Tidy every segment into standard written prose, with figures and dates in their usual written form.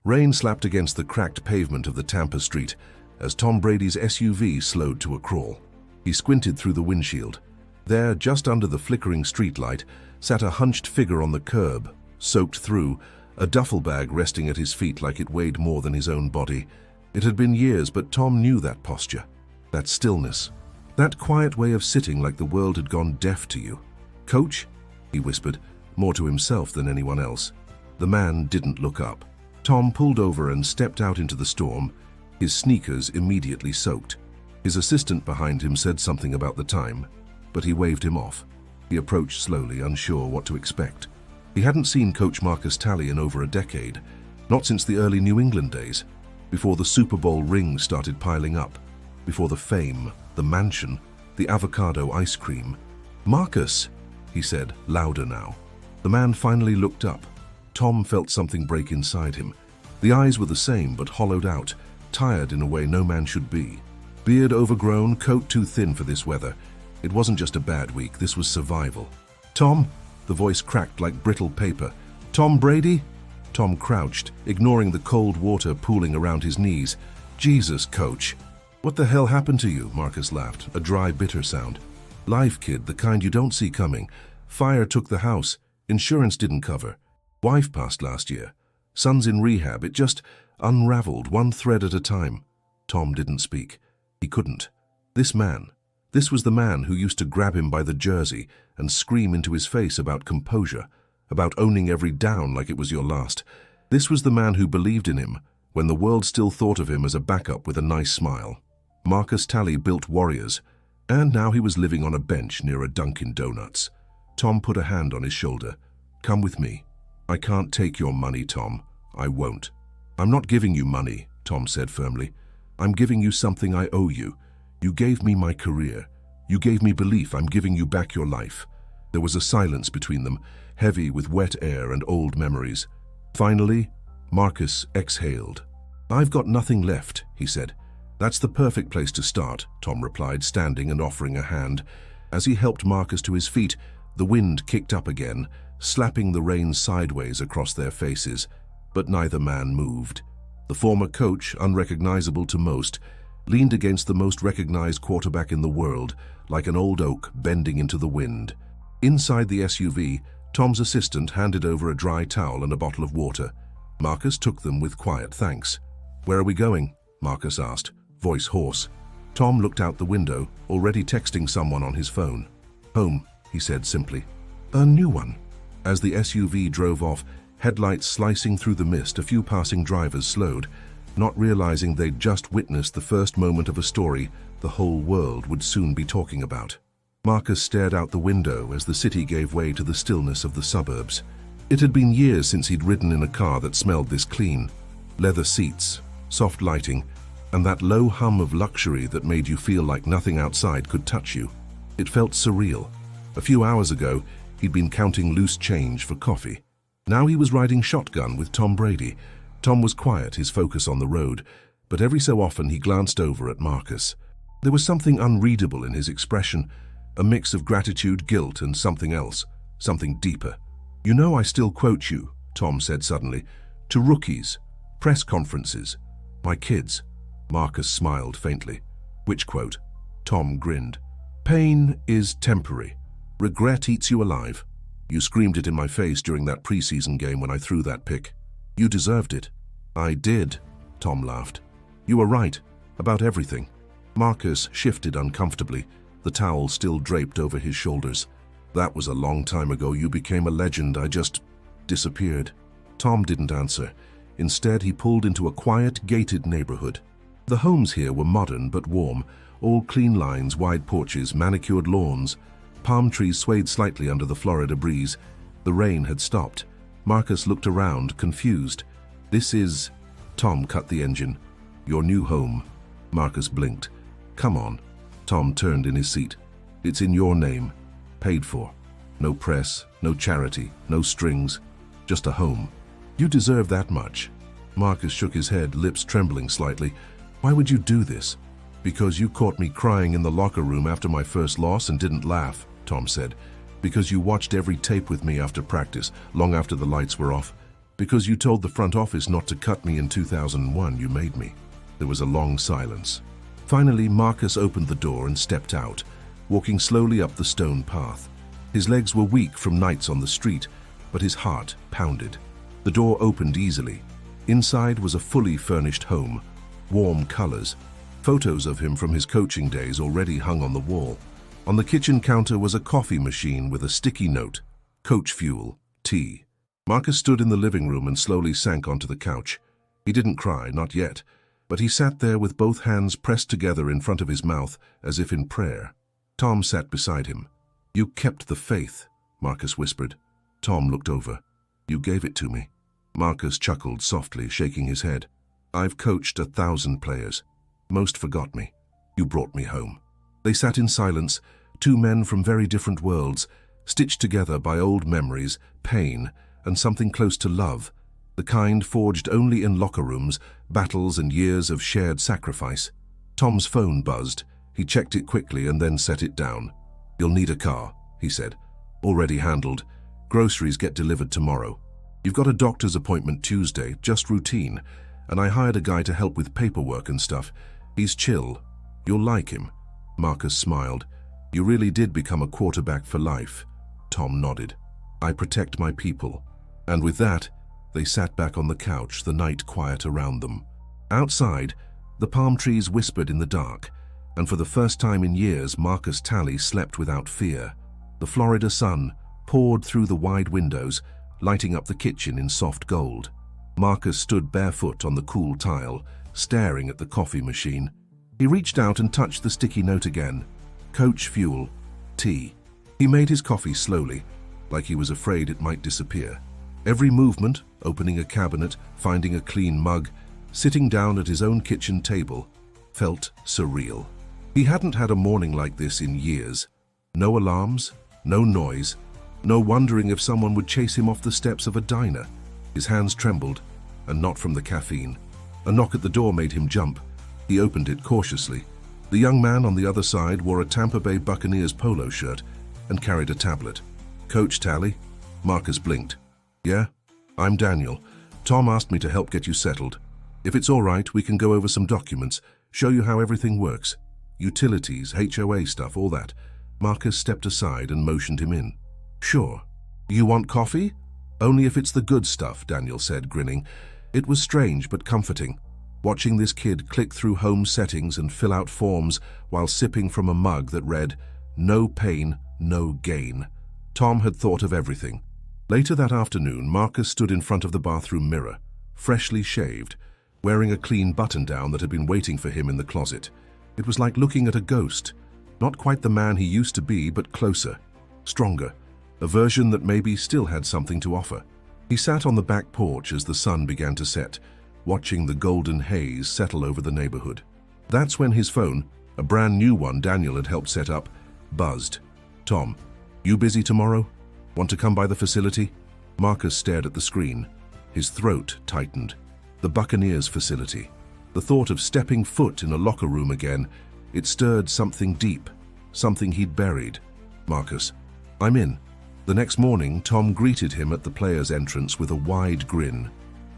Rain slapped against the cracked pavement of the Tampa street as Tom Brady's SUV slowed to a crawl. He squinted through the windshield. There, just under the flickering streetlight, sat a hunched figure on the curb, soaked through, a duffel bag resting at his feet like it weighed more than his own body. It had been years, but Tom knew that posture, that stillness, that quiet way of sitting like the world had gone deaf to you. "Coach?" he whispered, more to himself than anyone else. The man didn't look up. Tom pulled over and stepped out into the storm, his sneakers immediately soaked. His assistant behind him said something about the time, but he waved him off. He approached slowly, unsure what to expect. He hadn't seen Coach Marcus Talley in over a decade, not since the early New England days, before the Super Bowl rings started piling up, before the fame, the mansion, the avocado ice cream. "Marcus," he said, louder now. The man finally looked up. Tom felt something break inside him. The eyes were the same, but hollowed out, tired in a way no man should be. Beard overgrown, coat too thin for this weather. It wasn't just a bad week, this was survival. "Tom?" The voice cracked like brittle paper. "Tom Brady?" Tom crouched, ignoring the cold water pooling around his knees. "Jesus, Coach." "What the hell happened to you?" Marcus laughed, a dry, bitter sound. "Life, kid, the kind you don't see coming. Fire took the house. Insurance didn't cover. Wife passed last year. Son's in rehab. It just unraveled, one thread at a time." Tom didn't speak. He couldn't. This was the man who used to grab him by the jersey and scream into his face about composure, about owning every down like it was your last. This was the man who believed in him when the world still thought of him as a backup with a nice smile. Marcus Talley built warriors, and now he was living on a bench near a Dunkin' Donuts. Tom put a hand on his shoulder. "Come with me." "I can't take your money, Tom. I won't." "I'm not giving you money," Tom said firmly. "I'm giving you something I owe you. You gave me my career. You gave me belief. I'm giving you back your life." There was a silence between them, heavy with wet air and old memories. Finally, Marcus exhaled. "I've got nothing left," he said. "That's the perfect place to start," Tom replied, standing and offering a hand. As he helped Marcus to his feet, the wind kicked up again, slapping the rain sideways across their faces. But neither man moved. The former coach, unrecognizable to most, leaned against the most recognized quarterback in the world, like an old oak bending into the wind. Inside the SUV, Tom's assistant handed over a dry towel and a bottle of water. Marcus took them with quiet thanks. "Where are we going?" Marcus asked, voice hoarse. Tom looked out the window, already texting someone on his phone. "Home," he said simply. "A new one." As the SUV drove off, headlights slicing through the mist, a few passing drivers slowed, not realizing they'd just witnessed the first moment of a story the whole world would soon be talking about. Marcus stared out the window as the city gave way to the stillness of the suburbs. It had been years since he'd ridden in a car that smelled this clean. Leather seats, soft lighting, and that low hum of luxury that made you feel like nothing outside could touch you. It felt surreal. A few hours ago, he'd been counting loose change for coffee. Now he was riding shotgun with Tom Brady. Tom was quiet, his focus on the road, but every so often he glanced over at Marcus. There was something unreadable in his expression, a mix of gratitude, guilt, and something else, something deeper. "You know I still quote you," Tom said suddenly, "to rookies, press conferences, my kids." Marcus smiled faintly. "Which quote?" Tom grinned. "Pain is temporary. Regret eats you alive. You screamed it in my face during that preseason game when I threw that pick. You deserved it." "I did," Tom laughed. "You were right, about everything." Marcus shifted uncomfortably, the towel still draped over his shoulders. "That was a long time ago. You became a legend. I just disappeared." Tom didn't answer. Instead, he pulled into a quiet, gated neighborhood. The homes here were modern but warm, all clean lines, wide porches, manicured lawns. Palm trees swayed slightly under the Florida breeze. The rain had stopped. Marcus looked around, confused. "This is..." Tom cut the engine. "Your new home." Marcus blinked. "Come on." Tom turned in his seat. "It's in your name. Paid for. No press, no charity, no strings. Just a home. You deserve that much." Marcus shook his head, lips trembling slightly. "Why would you do this?" "Because you caught me crying in the locker room after my first loss and didn't laugh," Tom said. "Because you watched every tape with me after practice, long after the lights were off. Because you told the front office not to cut me in 2001, you made me. There was a long silence. Finally, Marcus opened the door and stepped out, walking slowly up the stone path. His legs were weak from nights on the street, but his heart pounded. The door opened easily. Inside was a fully furnished home, warm colors. Photos of him from his coaching days already hung on the wall. On the kitchen counter was a coffee machine with a sticky note, "Coach Fuel, tea." Marcus stood in the living room and slowly sank onto the couch. He didn't cry, not yet, but he sat there with both hands pressed together in front of his mouth as if in prayer. Tom sat beside him. "You kept the faith," Marcus whispered. Tom looked over. "You gave it to me." Marcus chuckled softly, shaking his head. "I've coached 1,000 players. Most forgot me. You brought me home." They sat in silence, two men from very different worlds, stitched together by old memories, pain, and something close to love, the kind forged only in locker rooms, battles and years of shared sacrifice. Tom's phone buzzed. He checked it quickly and then set it down. "You'll need a car," he said. "Already handled. Groceries get delivered tomorrow. You've got a doctor's appointment Tuesday, just routine, and I hired a guy to help with paperwork and stuff. He's chill. You'll like him." Marcus smiled. "You really did become a quarterback for life." Tom nodded. "I protect my people." And with that, they sat back on the couch, the night quiet around them. Outside, the palm trees whispered in the dark, and for the first time in years, Marcus Talley slept without fear. The Florida sun poured through the wide windows, lighting up the kitchen in soft gold. Marcus stood barefoot on the cool tile, staring at the coffee machine. He reached out and touched the sticky note again. "Coach Fuel, tea." He made his coffee slowly, like he was afraid it might disappear. Every movement, opening a cabinet, finding a clean mug, sitting down at his own kitchen table, felt surreal. He hadn't had a morning like this in years. No alarms, no noise, no wondering if someone would chase him off the steps of a diner. His hands trembled, and not from the caffeine. A knock at the door made him jump. He opened it cautiously. The young man on the other side wore a Tampa Bay Buccaneers polo shirt and carried a tablet. "Coach Talley?" Marcus blinked. "Yeah, I'm Daniel. Tom asked me to help get you settled. If it's all right, we can go over some documents, show you how everything works. Utilities, HOA stuff, all that." Marcus stepped aside and motioned him in. "Sure. You want coffee?" "Only if it's the good stuff," Daniel said, grinning. It was strange but comforting, watching this kid click through home settings and fill out forms while sipping from a mug that read, "No pain, no gain." Tom had thought of everything. Later that afternoon, Marcus stood in front of the bathroom mirror, freshly shaved, wearing a clean button-down that had been waiting for him in the closet. It was like looking at a ghost, not quite the man he used to be, but closer, stronger, a version that maybe still had something to offer. He sat on the back porch as the sun began to set, watching the golden haze settle over the neighborhood. That's when his phone, a brand new one Daniel had helped set up, buzzed. "Tom, you busy tomorrow? Want to come by the facility?" Marcus stared at the screen. His throat tightened. The Buccaneers facility. The thought of stepping foot in a locker room again, it stirred something deep, something he'd buried. "Marcus, I'm in." The next morning, Tom greeted him at the players' entrance with a wide grin.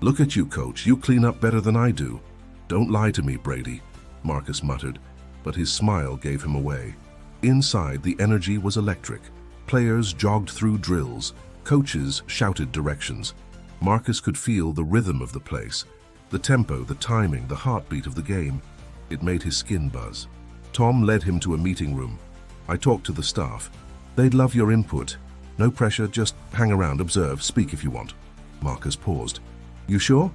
"Look at you, coach. You clean up better than I do." "Don't lie to me, Brady," Marcus muttered, but his smile gave him away. Inside, the energy was electric. Players jogged through drills. Coaches shouted directions. Marcus could feel the rhythm of the place, the tempo, the timing, the heartbeat of the game. It made his skin buzz. Tom led him to a meeting room. "I talked to the staff. They'd love your input. No pressure, just hang around, observe, speak if you want." Marcus paused. "You sure?"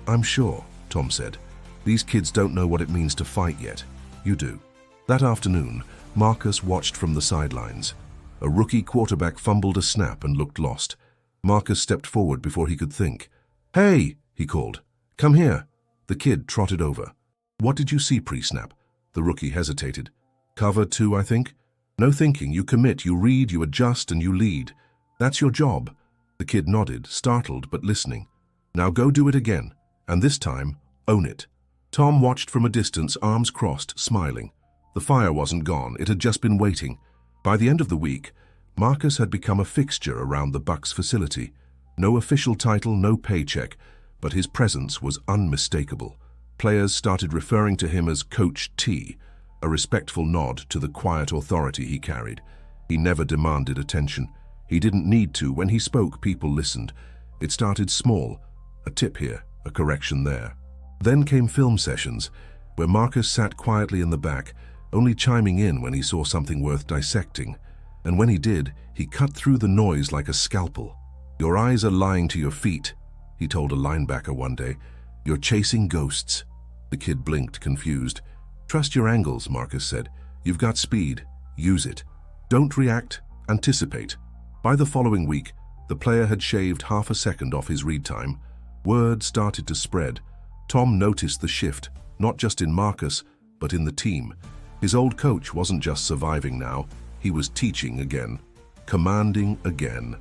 "I'm sure," Tom said. "These kids don't know what it means to fight yet. You do." That afternoon, Marcus watched from the sidelines. A rookie quarterback fumbled a snap and looked lost. Marcus stepped forward before he could think. "Hey," he called. "Come here." The kid trotted over. "What did you see pre-snap?" The rookie hesitated. "Cover 2, I think." "No thinking, you commit, you read, you adjust, and you lead. That's your job." The kid nodded, startled but listening. "Now go do it again, and this time, own it." Tom watched from a distance, arms crossed, smiling. The fire wasn't gone, it had just been waiting. By the end of the week, Marcus had become a fixture around the Bucs facility. No official title, no paycheck, but his presence was unmistakable. Players started referring to him as Coach T, a respectful nod to the quiet authority he carried. He never demanded attention. He didn't need to. When he spoke, people listened. It started small, a tip here, a correction there. Then came film sessions, where Marcus sat quietly in the back, only chiming in when he saw something worth dissecting. And when he did, he cut through the noise like a scalpel. "Your eyes are lying to your feet," he told a linebacker one day. "You're chasing ghosts." The kid blinked, confused. "Trust your angles," Marcus said. "You've got speed. Use it. Don't react, anticipate." By the following week, the player had shaved half a second off his read time. Word started to spread. Tom noticed the shift, not just in Marcus, but in the team. His old coach wasn't just surviving now, he was teaching again, commanding again,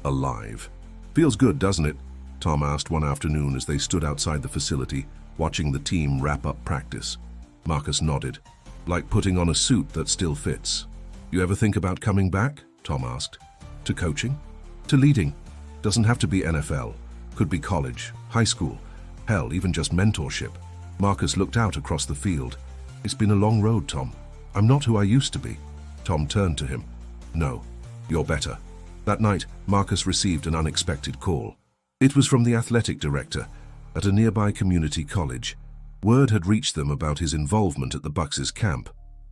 alive. "Feels good, doesn't it?" Tom asked one afternoon as they stood outside the facility, watching the team wrap up practice. Marcus nodded. "Like putting on a suit that still fits." "You ever think about coming back?" Tom asked. "To coaching? To leading? Doesn't have to be NFL. Could be college, high school, hell, even just mentorship." Marcus looked out across the field. "It's been a long road, Tom. I'm not who I used to be." Tom turned to him. "No, you're better." That night, Marcus received an unexpected call. It was from the athletic director at a nearby community college. Word had reached them about his involvement at the Bucks' camp.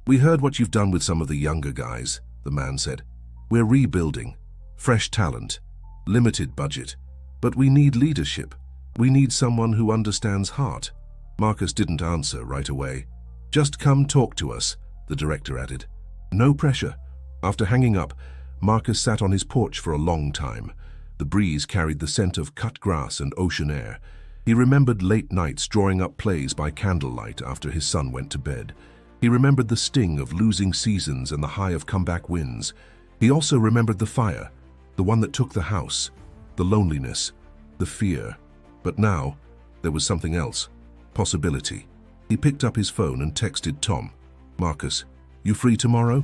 "We heard what you've done with some of the younger guys," the man said. "We're rebuilding. Fresh talent. Limited budget. But we need leadership. We need someone who understands heart." Marcus didn't answer right away. "Just come talk to us," the director added. No pressure. After hanging up, Marcus sat on his porch for a long time. The breeze carried the scent of cut grass and ocean air. He remembered late nights drawing up plays by candlelight after his son went to bed. He remembered the sting of losing seasons and the high of comeback wins. He also remembered the fire, the one that took the house, the loneliness, the fear. But now, there was something else. Possibility. He picked up his phone and texted Tom. "Marcus, you free tomorrow?"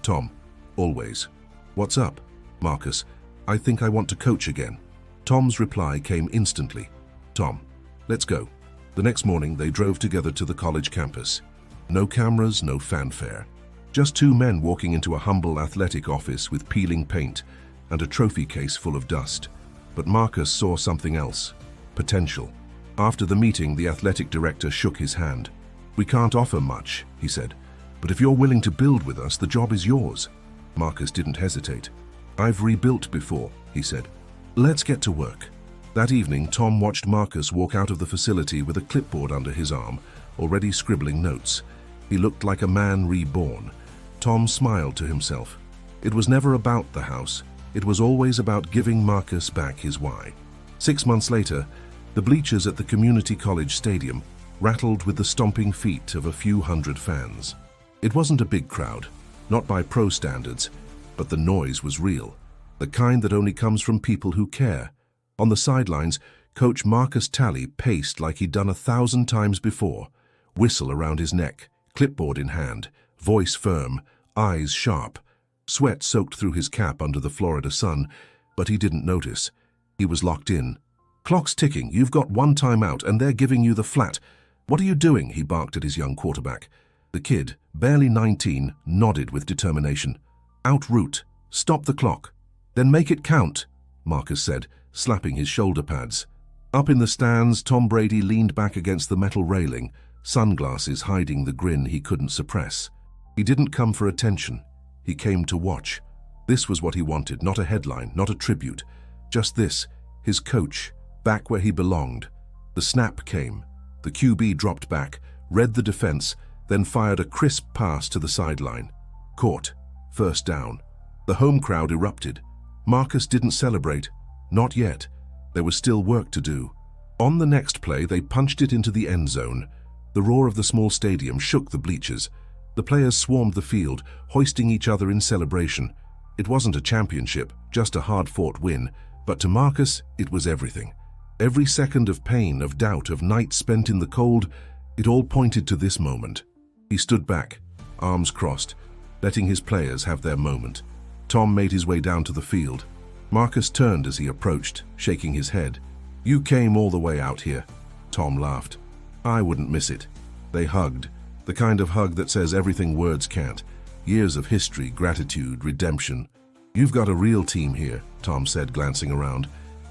Tom, "Always." "What's up?" Marcus, "I think I want to coach again." Tom's reply came instantly. "Tom, let's go." The next morning, they drove together to the college campus. No cameras, no fanfare. Just two men walking into a humble athletic office with peeling paint and a trophy case full of dust. But Marcus saw something else. Potential. After the meeting, the athletic director shook his hand. "We can't offer much," he said. "But if you're willing to build with us, the job is yours." Marcus didn't hesitate. "I've rebuilt before," he said. "Let's get to work." That evening, Tom watched Marcus walk out of the facility with a clipboard under his arm, already scribbling notes. He looked like a man reborn. Tom smiled to himself. It was never about the house. It was always about giving Marcus back his why. 6 months later, the bleachers at the community college stadium rattled with the stomping feet of a few hundred fans. It wasn't a big crowd, not by pro standards, but the noise was real, the kind that only comes from people who care. On the sidelines, Coach Marcus Talley paced like he'd done 1,000 times before, whistle around his neck, clipboard in hand, voice firm, eyes sharp. Sweat soaked through his cap under the Florida sun, but he didn't notice. He was locked in. "Clock's ticking. You've got one timeout, and they're giving you the flat. What are you doing?" he barked at his young quarterback. The kid, barely 19, nodded with determination. "Out route. Stop the clock. Then make it count," Marcus said, slapping his shoulder pads. Up in the stands, Tom Brady leaned back against the metal railing, sunglasses hiding the grin he couldn't suppress. He didn't come for attention. He came to watch. This was what he wanted, not a headline, not a tribute. Just this, his coach, back where he belonged. The snap came. The QB dropped back, read the defense, then fired a crisp pass to the sideline. Caught. First down. The home crowd erupted. Marcus didn't celebrate. Not yet. There was still work to do. On the next play, they punched it into the end zone. The roar of the small stadium shook the bleachers. The players swarmed the field, hoisting each other in celebration. It wasn't a championship, just a hard-fought win, but to Marcus, it was everything. Every second of pain, of doubt, of nights spent in the cold, it all pointed to this moment. He stood back, arms crossed, letting his players have their moment. Tom made his way down to the field. Marcus turned as he approached, shaking his head. "You came all the way out here." Tom laughed. "I wouldn't miss it." They hugged, the kind of hug that says everything words can't. Years of history, gratitude, redemption. "You've got a real team here," Tom said, glancing around.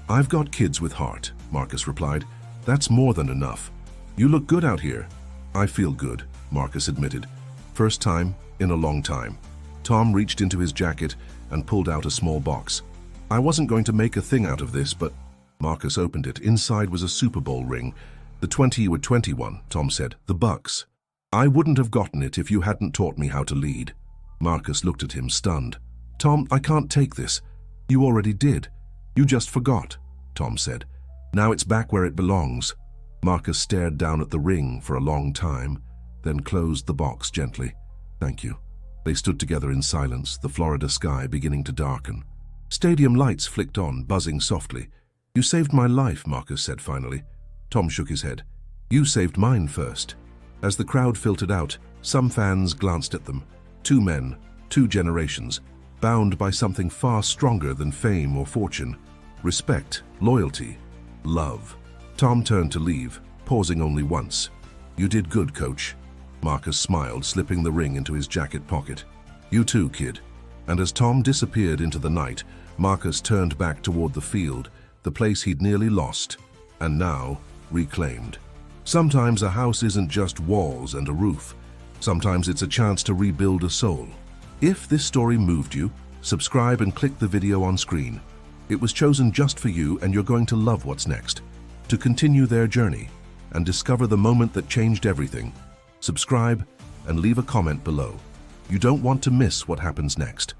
"I've got kids with heart," Marcus replied. "That's more than enough. You look good out here." "I feel good," Marcus admitted. "First time in a long time." Tom reached into his jacket and pulled out a small box. "I wasn't going to make a thing out of this, but—" Marcus opened it. Inside was a Super Bowl ring. "The 20 you were 21, Tom said. "The Bucks. I wouldn't have gotten it if you hadn't taught me how to lead." Marcus looked at him, stunned. "Tom, I can't take this." "You already did. You just forgot," Tom said. "Now it's back where it belongs." Marcus stared down at the ring for a long time, then closed the box gently. "Thank you." They stood together in silence, the Florida sky beginning to darken. Stadium lights flicked on, buzzing softly. "You saved my life," Marcus said finally. Tom shook his head. "You saved mine first." As the crowd filtered out, some fans glanced at them. Two men, two generations, bound by something far stronger than fame or fortune. Respect, loyalty, love. Tom turned to leave, pausing only once. "You did good, coach." Marcus smiled, slipping the ring into his jacket pocket. "You too, kid." And as Tom disappeared into the night, Marcus turned back toward the field, the place he'd nearly lost, and now reclaimed. Sometimes a house isn't just walls and a roof. Sometimes it's a chance to rebuild a soul. If this story moved you, subscribe and click the video on screen. It was chosen just for you, and you're going to love what's next. To continue their journey and discover the moment that changed everything, subscribe and leave a comment below. You don't want to miss what happens next.